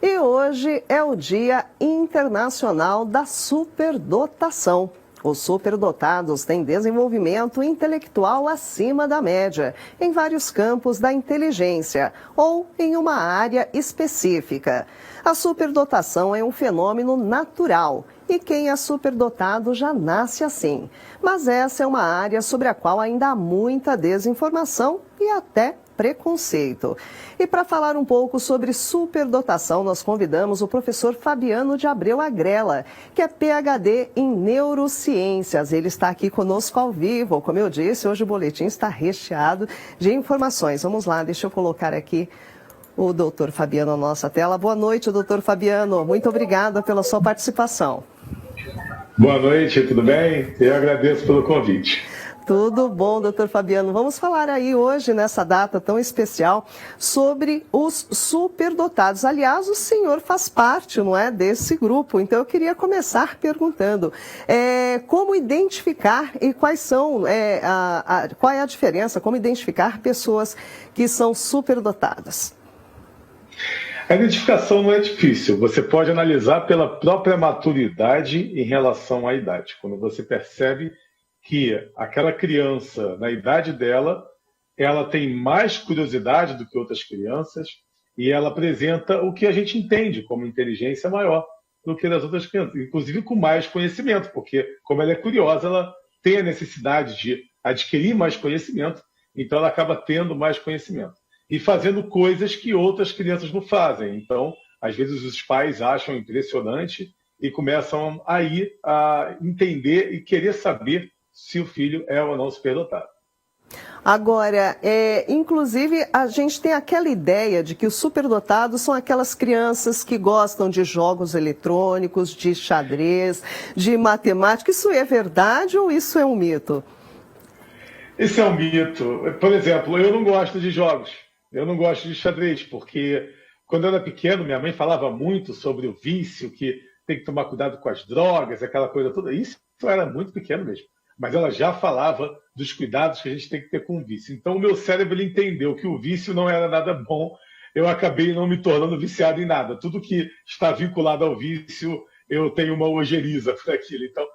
E hoje é o Dia Internacional da Superdotação. Os superdotados têm desenvolvimento intelectual acima da média, em vários campos da inteligência ou em uma área específica. A superdotação é um fenômeno natural e quem é superdotado já nasce assim. Mas essa é uma área sobre a qual ainda há muita desinformação e até preconceito. E para falar um pouco sobre superdotação, nós convidamos o professor Fabiano de Abreu Agrela, que é PhD em neurociências. Ele está aqui conosco ao vivo. Como eu disse, hoje o boletim está recheado de informações. Vamos lá, deixa eu colocar aqui o doutor Fabiano na nossa tela. Boa noite, doutor Fabiano. Muito obrigada pela sua participação. Boa noite, tudo bem? Eu agradeço pelo convite. Tudo bom, doutor Fabiano. Vamos falar aí hoje, nessa data tão especial, sobre os superdotados. Aliás, o senhor faz parte, não é, desse grupo. Então, eu queria começar perguntando como identificar e quais são, qual é a diferença, como identificar pessoas que são superdotadas? A identificação não é difícil. Você pode analisar pela própria maturidade em relação à idade. Quando você percebe que aquela criança, na idade dela, ela tem mais curiosidade do que outras crianças e ela apresenta o que a gente entende como inteligência maior do que das outras crianças, inclusive com mais conhecimento, porque como ela é curiosa, ela tem a necessidade de adquirir mais conhecimento, então ela acaba tendo mais conhecimento e fazendo coisas que outras crianças não fazem. Então, às vezes os pais acham impressionante e começam aí a entender e querer saber se o filho é ou não superdotado. Agora, inclusive, a gente tem aquela ideia de que os superdotados são aquelas crianças que gostam de jogos eletrônicos, de xadrez, de matemática. Isso é verdade ou isso é um mito? Isso é um mito. Por exemplo, eu não gosto de jogos. Eu não gosto de xadrez, porque quando eu era pequeno, minha mãe falava muito sobre o vício, que tem que tomar cuidado com as drogas, aquela coisa toda. Isso eu era muito pequeno mesmo. Mas ela já falava dos cuidados que a gente tem que ter com o vício. Então, o meu cérebro ele entendeu que o vício não era nada bom. Eu acabei não me tornando viciado em nada. Tudo que está vinculado ao vício, eu tenho uma ojeriza por aquilo. Então,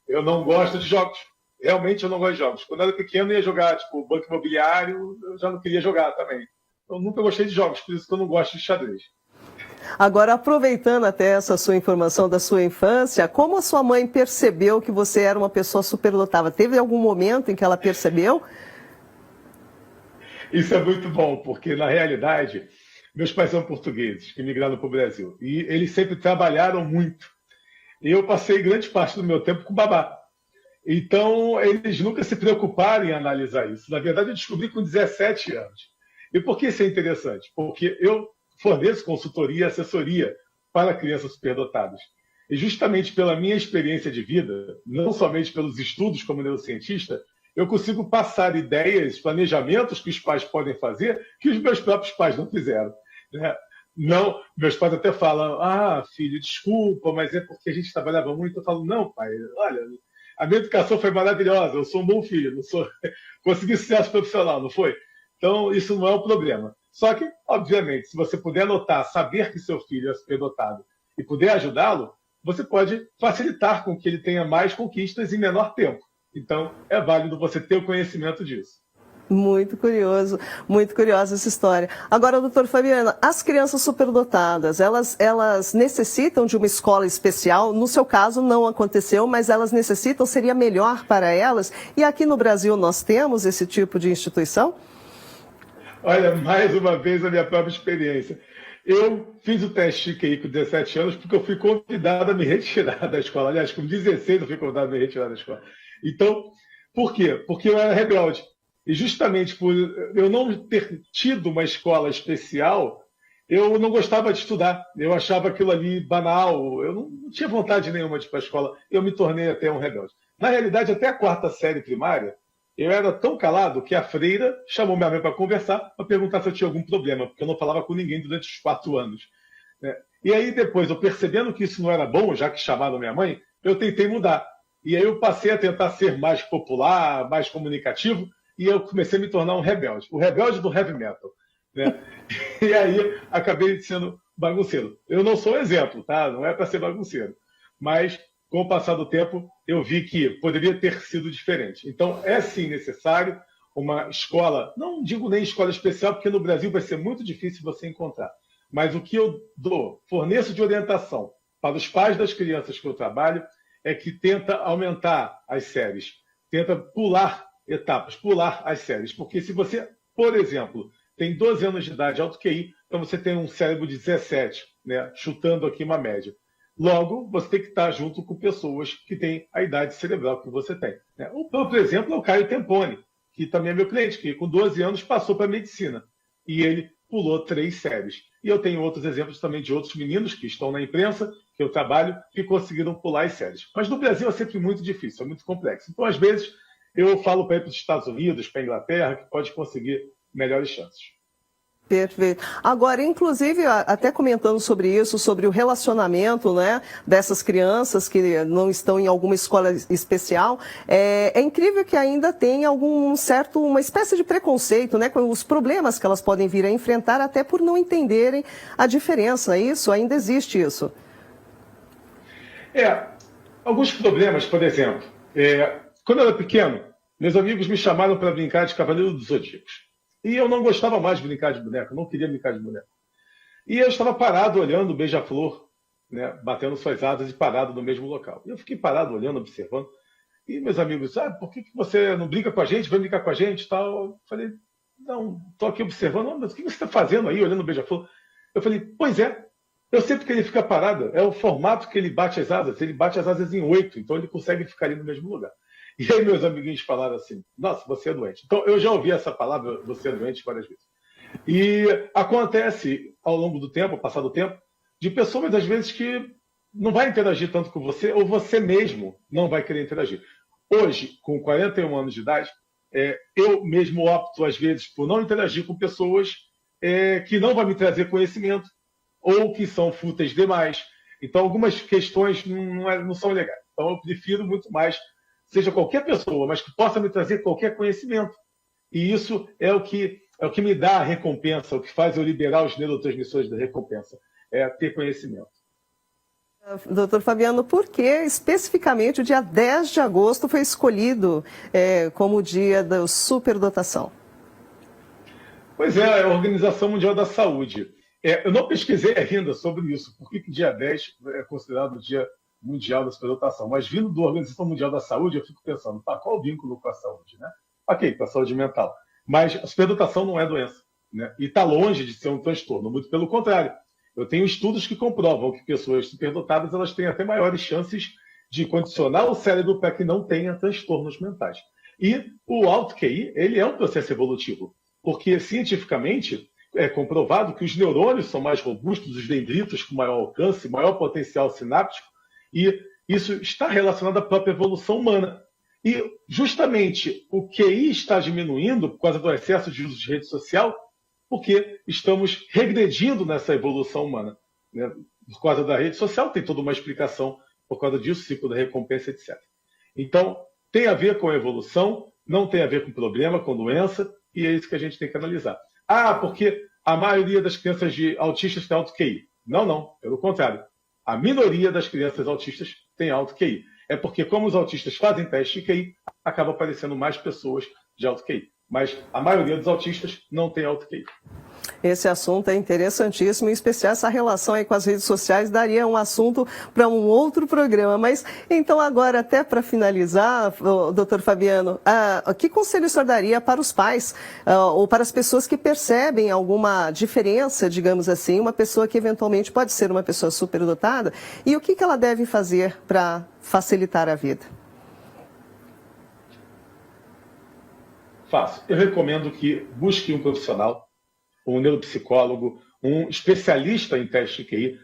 eu não gosto de jogos. Realmente, eu não gosto de jogos. Quando eu era pequeno, eu ia jogar tipo banco imobiliário, eu já não queria jogar também. Eu nunca gostei de jogos, por isso que eu não gosto de xadrez. Agora, aproveitando até essa sua informação da sua infância, como a sua mãe percebeu que você era uma pessoa superdotada? Teve algum momento em que ela percebeu? Isso é muito bom, porque na realidade, meus pais são portugueses, que migraram para o Brasil, e eles sempre trabalharam muito. E eu passei grande parte do meu tempo com babá. Então, eles nunca se preocuparam em analisar isso. Na verdade, eu descobri com 17 anos. E por que isso é interessante? Porque eu forneço consultoria e assessoria para crianças superdotadas. E justamente pela minha experiência de vida, não somente pelos estudos como neurocientista, eu consigo passar ideias, planejamentos que os pais podem fazer que os meus próprios pais não fizeram. Né? Não, meus pais até falam, filho, desculpa, mas é porque a gente trabalhava muito. Eu falo, não, pai, olha, a minha educação foi maravilhosa, eu sou um bom filho, não sou... consegui sucesso profissional, não foi? Então, isso não é um problema. Só que, obviamente, se você puder anotar, saber que seu filho é superdotado e puder ajudá-lo, você pode facilitar com que ele tenha mais conquistas em menor tempo. Então, é válido você ter o conhecimento disso. Muito curiosa essa história. Agora, doutor Fabiano, as crianças superdotadas, elas necessitam de uma escola especial? No seu caso, não aconteceu, mas elas necessitam, seria melhor para elas? E aqui no Brasil nós temos esse tipo de instituição? Olha, mais uma vez a minha própria experiência. Eu fiz o teste de QI com 17 anos porque eu fui convidado a me retirar da escola. Aliás, com 16 eu fui convidado a me retirar da escola. Então, por quê? Porque eu era rebelde. E justamente por eu não ter tido uma escola especial, eu não gostava de estudar. Eu achava aquilo ali banal. Eu não tinha vontade nenhuma de ir para a escola. Eu me tornei até um rebelde. Na realidade, até a 4ª série primária, eu era tão calado que a freira chamou minha mãe para conversar, para perguntar se eu tinha algum problema, porque eu não falava com ninguém durante os 4 anos. Né? E aí depois, eu percebendo que isso não era bom, já que chamaram minha mãe, eu tentei mudar. E aí eu passei a tentar ser mais popular, mais comunicativo, e eu comecei a me tornar um rebelde. O rebelde do heavy metal. Né? E aí acabei sendo bagunceiro. Eu não sou exemplo, tá? Não é para ser bagunceiro. Mas, com o passar do tempo, eu vi que poderia ter sido diferente. Então, é sim necessário uma escola, não digo nem escola especial, porque no Brasil vai ser muito difícil você encontrar. Mas o que eu forneço de orientação para os pais das crianças que eu trabalho é que tenta aumentar as séries, tenta pular etapas, pular as séries. Porque se você, por exemplo, tem 12 anos de idade, alto QI, então você tem um cérebro de 17, né, chutando aqui uma média. Logo, você tem que estar junto com pessoas que têm a idade cerebral que você tem. Né? O próprio exemplo é o Caio Tempone, que também é meu cliente, que com 12 anos passou para a medicina. E ele pulou 3 séries. E eu tenho outros exemplos também de outros meninos que estão na imprensa, que eu trabalho, que conseguiram pular as séries. Mas no Brasil é sempre muito difícil, é muito complexo. Então, às vezes, eu falo para ir para os Estados Unidos, para a Inglaterra, que pode conseguir melhores chances. Perfeito. Agora, inclusive, até comentando sobre isso, sobre o relacionamento, né, dessas crianças que não estão em alguma escola especial, é incrível que ainda tenha uma espécie de preconceito, né, com os problemas que elas podem vir a enfrentar, até por não entenderem a diferença. Isso, ainda existe isso. Alguns problemas, por exemplo, quando eu era pequeno, meus amigos me chamaram para brincar de Cavaleiro dos Zodíacos. E eu não gostava mais de brincar de boneca, não queria brincar de boneca. E eu estava parado olhando o beija-flor, né, batendo suas asas e parado no mesmo local. E eu fiquei parado olhando, observando. E meus amigos, por que você não brinca com a gente? Vai brincar com a gente? Tal. Eu falei, não, estou aqui observando. Mas o que você está fazendo aí, olhando o beija-flor? Eu falei, pois é, eu sempre que ele fica parado, é o formato que ele bate as asas. Ele bate as asas em 8, então ele consegue ficar ali no mesmo lugar. E aí meus amiguinhos falaram assim, nossa, você é doente. Então eu já ouvi essa palavra, você é doente, várias vezes. E acontece ao longo do tempo, ao passar do tempo, de pessoas às vezes que não vai interagir tanto com você, ou você mesmo não vai querer interagir. Hoje, com 41 anos de idade, eu mesmo opto às vezes por não interagir com pessoas que não vão me trazer conhecimento, ou que são fúteis demais. Então algumas questões não são legais. Então eu prefiro muito mais seja qualquer pessoa, mas que possa me trazer qualquer conhecimento. E isso é o que me dá a recompensa, o que faz eu liberar os neurotransmissores da recompensa, é ter conhecimento. Doutor Fabiano, por que especificamente o dia 10 de agosto foi escolhido como o dia da superdotação? Pois é, a Organização Mundial da Saúde. Eu não pesquisei ainda sobre isso, por que o dia 10 é considerado o dia mundial da superdotação, mas vindo da Organização Mundial da Saúde, eu fico pensando, qual o vínculo com a saúde, né? Ok, com a saúde mental. Mas a superdotação não é doença, né? E está longe de ser um transtorno, muito pelo contrário. Eu tenho estudos que comprovam que pessoas superdotadas elas têm até maiores chances de condicionar o cérebro para que não tenha transtornos mentais. E o alto QI, ele é um processo evolutivo, porque cientificamente é comprovado que os neurônios são mais robustos, os dendritos com maior alcance, maior potencial sináptico, e isso está relacionado à própria evolução humana. E justamente o QI está diminuindo por causa do excesso de uso de rede social, porque estamos regredindo nessa evolução humana. Né? Por causa da rede social, tem toda uma explicação por causa disso, ciclo da recompensa, etc. Então, tem a ver com a evolução, não tem a ver com problema, com doença, e é isso que a gente tem que analisar. Porque a maioria das crianças autistas tem alto QI. Não, pelo contrário. A minoria das crianças autistas tem alto QI. É porque, como os autistas fazem teste de QI, acaba aparecendo mais pessoas de alto QI. Mas a maioria dos autistas não tem alto QI. Esse assunto é interessantíssimo, em especial essa relação aí com as redes sociais daria um assunto para um outro programa. Mas, então, agora, até para finalizar, doutor Fabiano, que conselho o senhor daria para os pais ou para as pessoas que percebem alguma diferença, digamos assim, uma pessoa que eventualmente pode ser uma pessoa superdotada, e o que ela deve fazer para facilitar a vida? Fácil. Eu recomendo que busque um profissional, um neuropsicólogo, um especialista em teste de QI,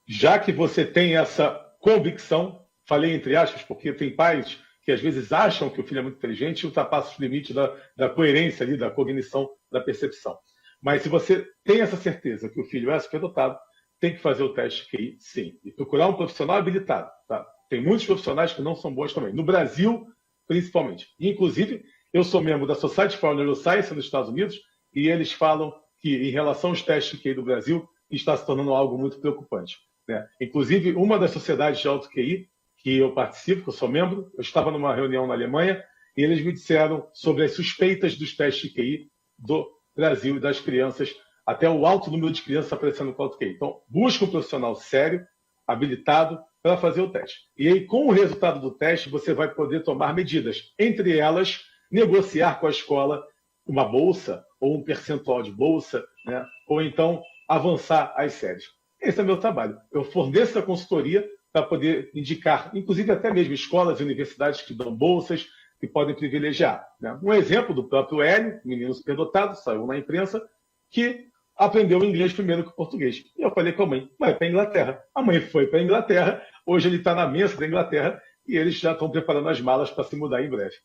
já que você tem essa convicção, falei entre aspas, porque tem pais que às vezes acham que o filho é muito inteligente e ultrapassa os limites da coerência ali, da cognição, da percepção. Mas se você tem essa certeza que o filho é superdotado, tem que fazer o teste de QI, sim. E procurar um profissional habilitado. Tá? Tem muitos profissionais que não são bons também. No Brasil, principalmente. E, inclusive, eu sou membro da Society for Neuroscience nos Estados Unidos e eles falam que, em relação aos testes de QI do Brasil, está se tornando algo muito preocupante, né? Inclusive, uma das sociedades de alto QI que eu participo, que eu sou membro, eu estava numa reunião na Alemanha e eles me disseram sobre as suspeitas dos testes de QI do Brasil e das crianças, até o alto número de crianças aparecendo com alto QI. Então, busca um profissional sério, habilitado, para fazer o teste. E aí, com o resultado do teste, você vai poder tomar medidas, entre elas, negociar com a escola uma bolsa ou um percentual de bolsa, né? Ou então avançar as séries. Esse é o meu trabalho. Eu forneço a consultoria para poder indicar, inclusive até mesmo escolas e universidades que dão bolsas, que podem privilegiar, né? Um exemplo do próprio Hélio, menino superdotado, saiu na imprensa, que aprendeu inglês primeiro que o português. E eu falei com a mãe, vai para a Inglaterra. A mãe foi para a Inglaterra, hoje ele está na mesa da Inglaterra e eles já estão preparando as malas para se mudar em breve.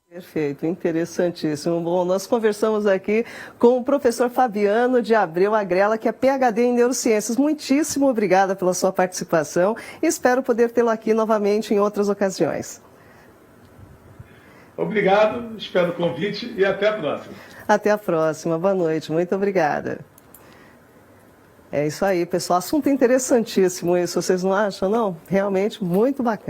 Perfeito, interessantíssimo. Bom, nós conversamos aqui com o professor Fabiano de Abreu Agrela, que é PhD em Neurociências. Muitíssimo obrigada pela sua participação e espero poder tê-lo aqui novamente em outras ocasiões. Obrigado, espero o convite e até a próxima. Até a próxima, boa noite, muito obrigada. É isso aí, pessoal. Assunto interessantíssimo isso, vocês não acham, não? Realmente muito bacana.